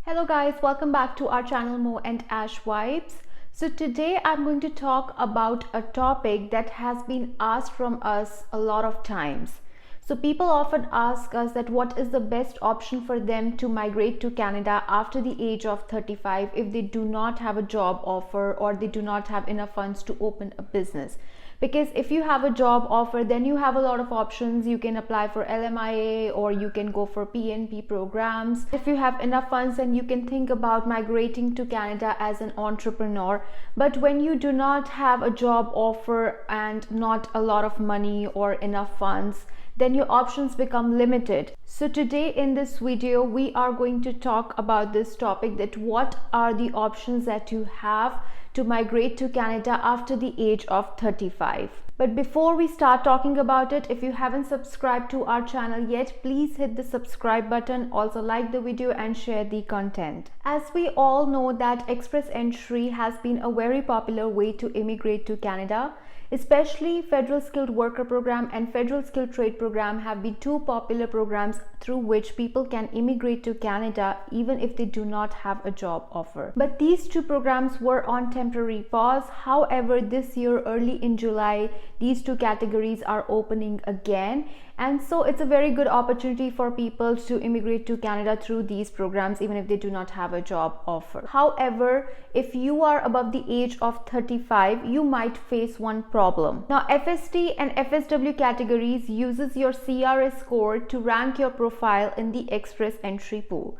Hello guys, welcome back to our channel Mo and Ash Vibes. So today I'm going to talk about a topic that has been asked from us a lot of times. So people often ask us that what is the best option for them to migrate to Canada after the age of 35 if they do not have a job offer or they do not have enough funds to open a business. Because if you have a job offer, then you have a lot of options. You can apply for LMIA or you can go for PNP programs. If you have enough funds, then you can think about migrating to Canada as an entrepreneur. But when you do not have a job offer and not a lot of money or enough funds, then your options become limited. So today in this video, we are going to talk about this topic, that what are the options that you have to migrate to Canada after the age of 35. But before we start talking about it, if you haven't subscribed to our channel yet, please hit the subscribe button. Also like the video and share the content. As we all know that express entry has been a very popular way to immigrate to Canada. Especially Federal Skilled Worker Program and Federal Skilled Trade Program have been two popular programs through which people can immigrate to Canada even if they do not have a job offer. But these two programs were on temporary pause. However, this year, early in July, these two categories are opening again. And so it's a very good opportunity for people to immigrate to Canada through these programs even if they do not have a job offer. However, if you are above the age of 35, you might face one problem. Now, FST and FSW categories uses your CRS score to rank your profile in the express entry pool.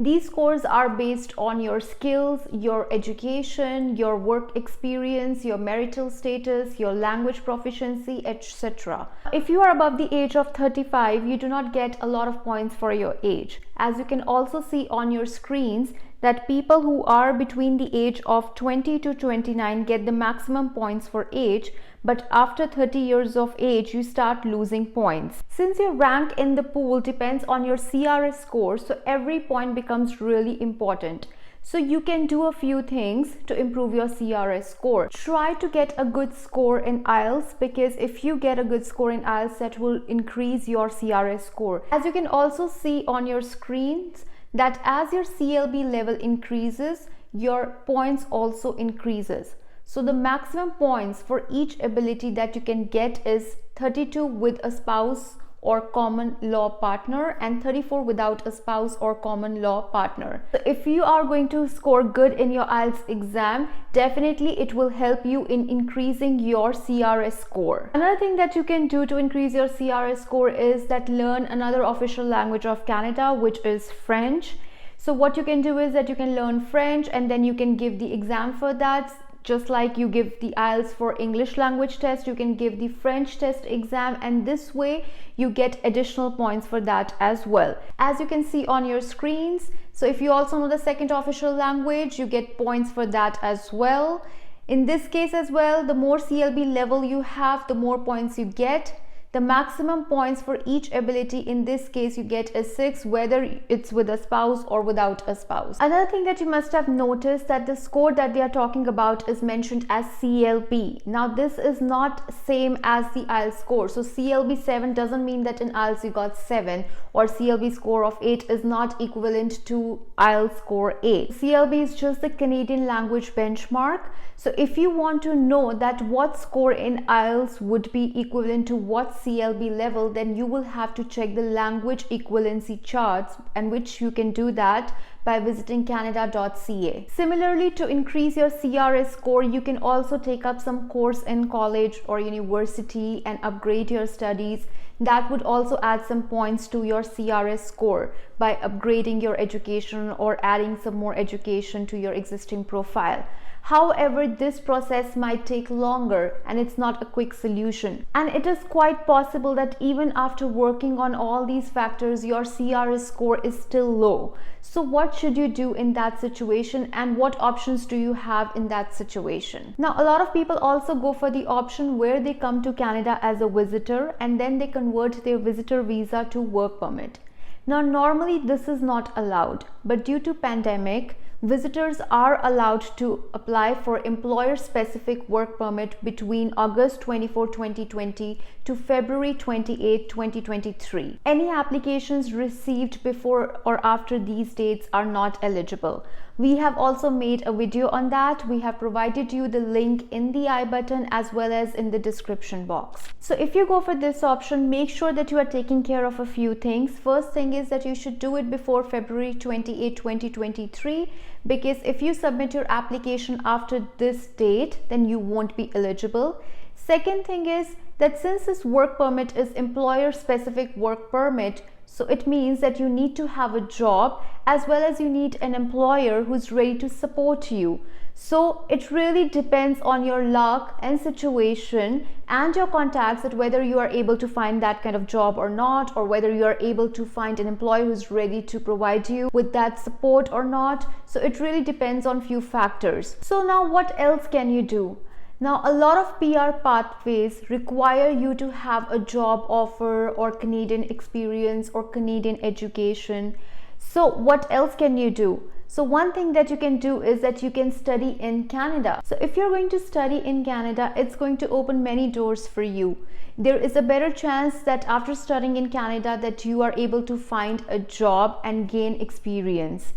These scores are based on your skills, your education, your work experience, your marital status, your language proficiency, etc. If you are above the age of 35, you do not get a lot of points for your age. As you can also see on your screens, that people who are between the age of 20 to 29 get the maximum points for age, but after 30 years of age, you start losing points. Since your rank in the pool depends on your CRS score, so every point becomes really important. So you can do a few things to improve your CRS score. Try to get a good score in IELTS, because if you get a good score in IELTS, that will increase your CRS score. As you can also see on your screens, that as your CLB level increases, your points also increases. So the maximum points for each ability that you can get is 32 with a spouse or common law partner and 34 without a spouse or common law partner. So if you are going to score good in your IELTS exam, definitely it will help you in increasing your CRS score. Another thing that you can do to increase your CRS score is that learn another official language of Canada, which is French. So what you can do is that you can learn French and then you can give the exam for that. Just like you give the IELTS for English language test, you can give the French test exam, and this way you get additional points for that as well. As you can see on your screens, so if you also know the second official language, you get points for that as well. In this case as well, the more CLB level you have, the more points you get. The maximum points for each ability in this case you get is 6, whether it's with a spouse or without a spouse. Another thing that you must have noticed, that the score that they are talking about is mentioned as CLB. Now this is not same as the IELTS score. So CLB 7 doesn't mean that in IELTS you got 7, or CLB score of 8 is not equivalent to IELTS score 8. CLB is just the Canadian language benchmark. So if you want to know that what score in IELTS would be equivalent to what CLB level, then you will have to check the language equivalency charts, and which you can do that by visiting canada.ca. Similarly, to increase your CRS score, you can also take up some course in college or university and upgrade your studies. That would also add some points to your CRS score by upgrading your education or adding some more education to your existing profile. However, this process might take longer and it's not a quick solution. And it is quite possible that even after working on all these factors, your CRS score is still low. So what should you do in that situation, and what options do you have in that situation? Now, a lot of people also go for the option where they come to Canada as a visitor and then they convert their visitor visa to work permit. Now, normally this is not allowed, but due to pandemic, visitors are allowed to apply for employer-specific work permit between August 24, 2020 to February 28, 2023. Any applications received before or after these dates are not eligible. We have also made a video on that. We have provided you the link in the I button as well as in the description box. So if you go for this option, make sure that you are taking care of a few things. First thing is that you should do it before February 28, 2023, because if you submit your application after this date, then you won't be eligible. Second thing is that since this work permit is employer specific work permit, so it means that you need to have a job as well as you need an employer who's ready to support you. So it really depends on your luck and situation and your contacts that whether you are able to find that kind of job or not, or whether you are able to find an employer who's ready to provide you with that support or not. So it really depends on few factors. So now what else can you do? Now, a lot of PR pathways require you to have a job offer or Canadian experience or Canadian education. So what else can you do? So one thing that you can do is that you can study in Canada. So if you're going to study in Canada, it's going to open many doors for you. There is a better chance that after studying in Canada that you are able to find a job and gain experience.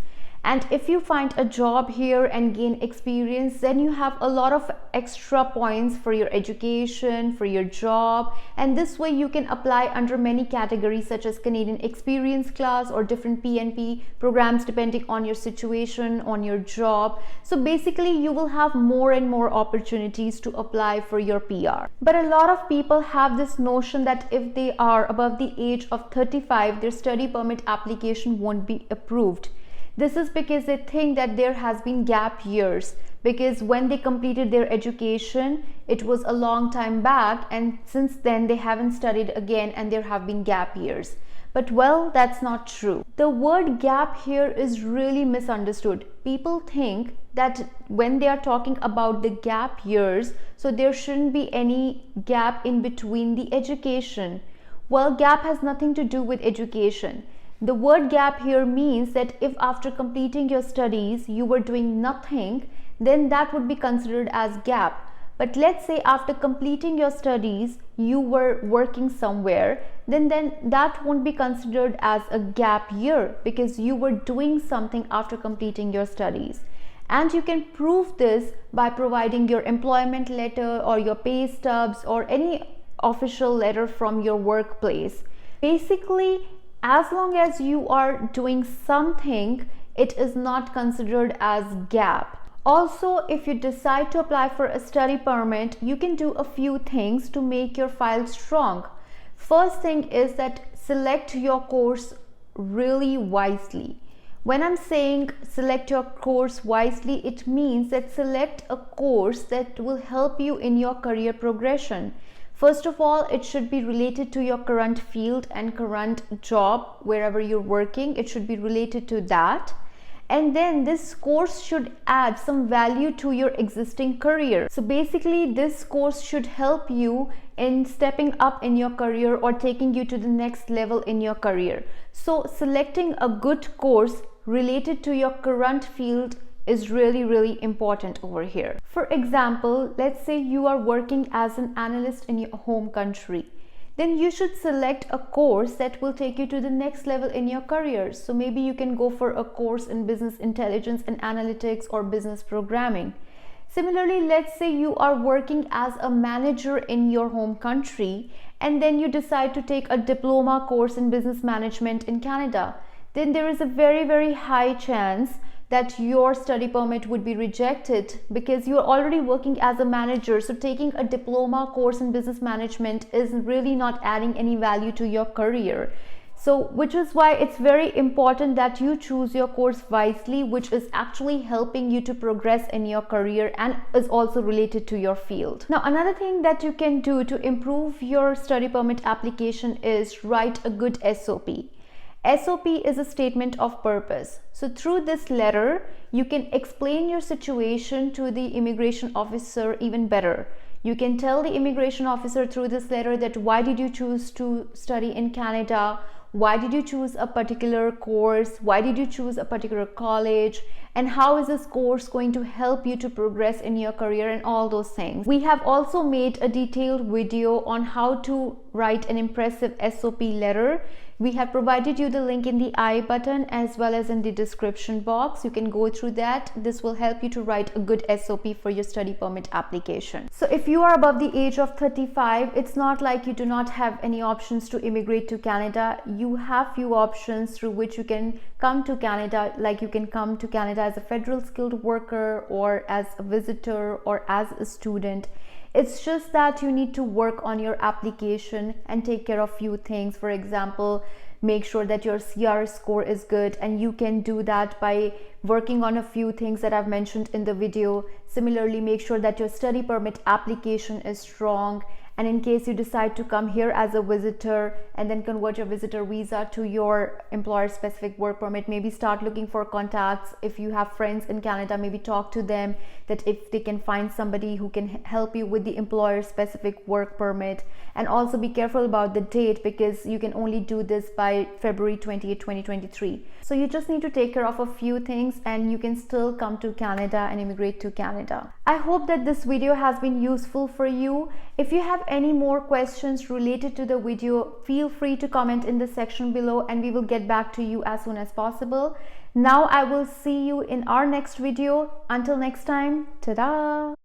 And if you find a job here and gain experience, then you have a lot of extra points for your education, for your job. And this way you can apply under many categories such as Canadian Experience Class or different PNP programs depending on your situation, on your job. So basically you will have more and more opportunities to apply for your PR. But a lot of people have this notion that if they are above the age of 35, their study permit application won't be approved. This is because they think that there has been gap years, because when they completed their education, it was a long time back, and since then they haven't studied again and there have been gap years. But well, that's not true. The word gap here is really misunderstood. People think that when they are talking about the gap years, so there shouldn't be any gap in between the education. Well, gap has nothing to do with education. The word gap here means that if after completing your studies you were doing nothing, then that would be considered as gap. But let's say after completing your studies you were working somewhere, then that won't be considered as a gap year because you were doing something after completing your studies. And you can prove this by providing your employment letter or your pay stubs or any official letter from your workplace. Basically, as long as you are doing something, it is not considered as gap. Also, if you decide to apply for a study permit, you can do a few things to make your file strong. First thing is that select your course really wisely. When I'm saying select your course wisely, it means that select a course that will help you in your career progression. First of all, it should be related to your current field and current job, wherever you're working. It should be related to that. And then this course should add some value to your existing career. So basically, this course should help you in stepping up in your career or taking you to the next level in your career. So selecting a good course related to your current field is really important over here. For example, let's say you are working as an analyst in your home country. Then you should select a course that will take you to the next level in your career. So maybe you can go for a course in business intelligence and analytics or business programming. Similarly, let's say you are working as a manager in your home country and then you decide to take a diploma course in business management in Canada. Then there is a very high chance that your study permit would be rejected because you are already working as a manager. So taking a diploma course in business management is really not adding any value to your career. So which is why it's very important that you choose your course wisely, which is actually helping you to progress in your career and is also related to your field. Now, another thing that you can do to improve your study permit application is write a good SOP. SOP is a statement of purpose. So through this letter, you can explain your situation to the immigration officer even better. You can tell the immigration officer through this letter that why did you choose to study in Canada? why did you choose a particular course, why did you choose a particular college, and how is this course going to help you to progress in your career, and all those things. We have also made a detailed video on how to write an impressive SOP letter. We have provided you the link in the I button as well as in the description box. You can go through that. This will help you to write a good SOP for your study permit application. So if you are above the age of 35, it's not like you do not have any options to immigrate to Canada. You have few options through which you can come to Canada, like you can come to Canada as a federal skilled worker or as a visitor or as a student. It's just that you need to work on your application and take care of few things. For example, make sure that your CR score is good, and you can do that by working on a few things that I've mentioned in the video. Similarly, make sure that your study permit application is strong, and in case you decide to come here as a visitor and then convert your visitor visa to your employer specific work permit, maybe start looking for contacts. If you have friends in Canada, maybe talk to them that if they can find somebody who can help you with the employer specific work permit. And also be careful about the date, because you can only do this by February 28, 2023. So you just need to take care of a few things and you can still come to Canada and immigrate to Canada. I hope that this video has been useful for you. If you have any more questions related to the video, feel free to comment in the section below and we will get back to you as soon as possible. Now I will see you in our next video. Until next time, ta-da!